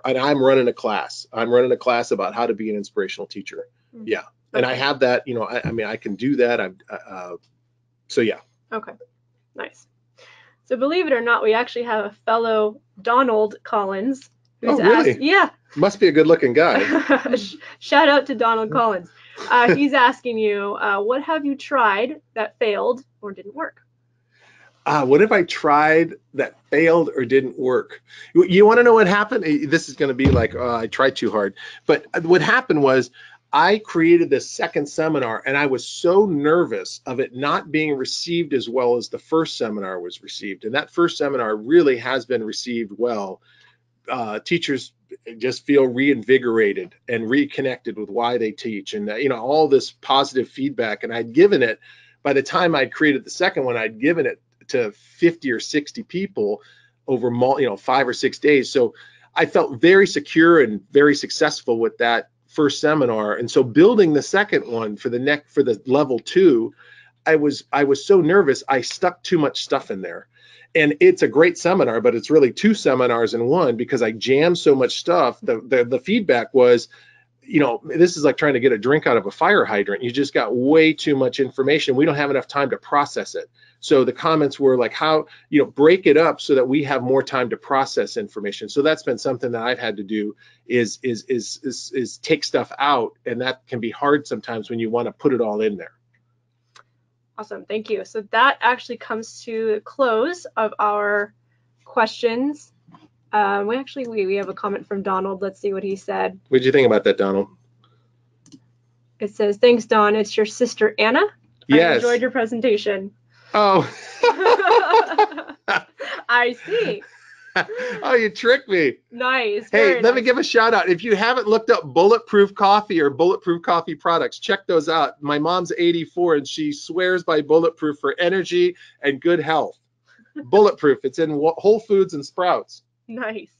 and I'm running a class. I'm running a class about how to be an inspirational teacher. Yeah. And I have that, I mean, I can do that. So yeah. Okay, nice. So believe it or not, we actually have a fellow Donald Collins. Who's really? Yeah. Must be a good looking guy. Shout out to Donald Collins. He's asking you, what have you tried that failed or didn't work? What have I tried that failed or didn't work? You want to know what happened? This is going to be like, I tried too hard. But what happened was I created this second seminar, and I was so nervous of it not being received as well as the first seminar was received. And that first seminar really has been received well. Teachers just feel reinvigorated and reconnected with why they teach, and all this positive feedback. And I'd given it, by the time I'd created the second one, I'd given it to 50 or 60 people over 5 or 6 days. So I felt very secure and very successful with that first seminar. And so building the second one for the level 2, I was so nervous. I stuck too much stuff in there. And it's a great seminar, but it's really 2 seminars in one because I jammed so much stuff. The feedback was, this is like trying to get a drink out of a fire hydrant. You just got way too much information. We don't have enough time to process it. So the comments were like, how, break it up so that we have more time to process information. So that's been something that I've had to do is take stuff out. And that can be hard sometimes when you want to put it all in there. Awesome. Thank you. So that actually comes to the close of our questions. We have a comment from Donald. Let's see what he said. What did you think about that, Donald? It says, thanks, Dawn. It's your sister, Anna. Yes. I enjoyed your presentation. Oh. I see. Oh, you tricked me. Nice. Hey, let me give a shout out. If you haven't looked up Bulletproof Coffee or Bulletproof Coffee products, check those out. My mom's 84 and she swears by Bulletproof for energy and good health. Bulletproof. It's in Whole Foods and Sprouts. Nice.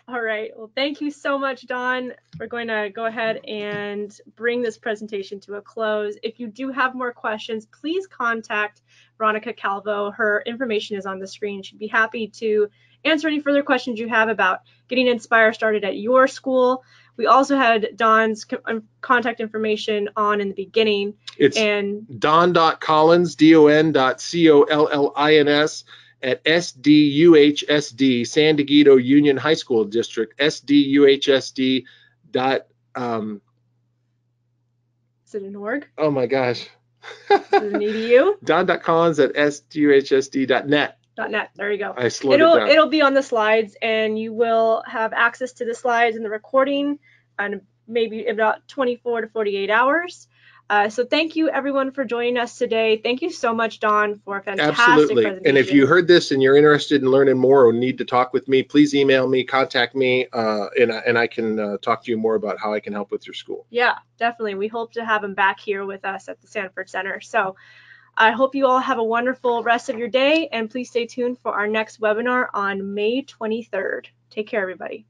All right. Well, thank you so much, Dawn. We're going to go ahead and bring this presentation to a close. If you do have more questions, please contact Veronica Calvo. Her information is on the screen. She'd be happy to answer any further questions you have about getting Inspire started at your school. We also had Dawn's contact information on in the beginning. It's Don.Collins, Don.Collins at SDUHSD, San Diego Union High School District, SDUHSD. Is it an org? Oh my gosh. Is it an edu? Don.Collins at SDUHSD.net. .net. There you go. I slowed it down. It'll be on the slides, and you will have access to the slides and the recording in maybe about 24 to 48 hours. So thank you, everyone, for joining us today. Thank you so much, Dawn, for a fantastic presentation. And if you heard this and you're interested in learning more or need to talk with me, please email me, contact me, and I can talk to you more about how I can help with your school. Yeah, definitely. We hope to have him back here with us at the Sanford Center. So I hope you all have a wonderful rest of your day, and please stay tuned for our next webinar on May 23rd. Take care, everybody.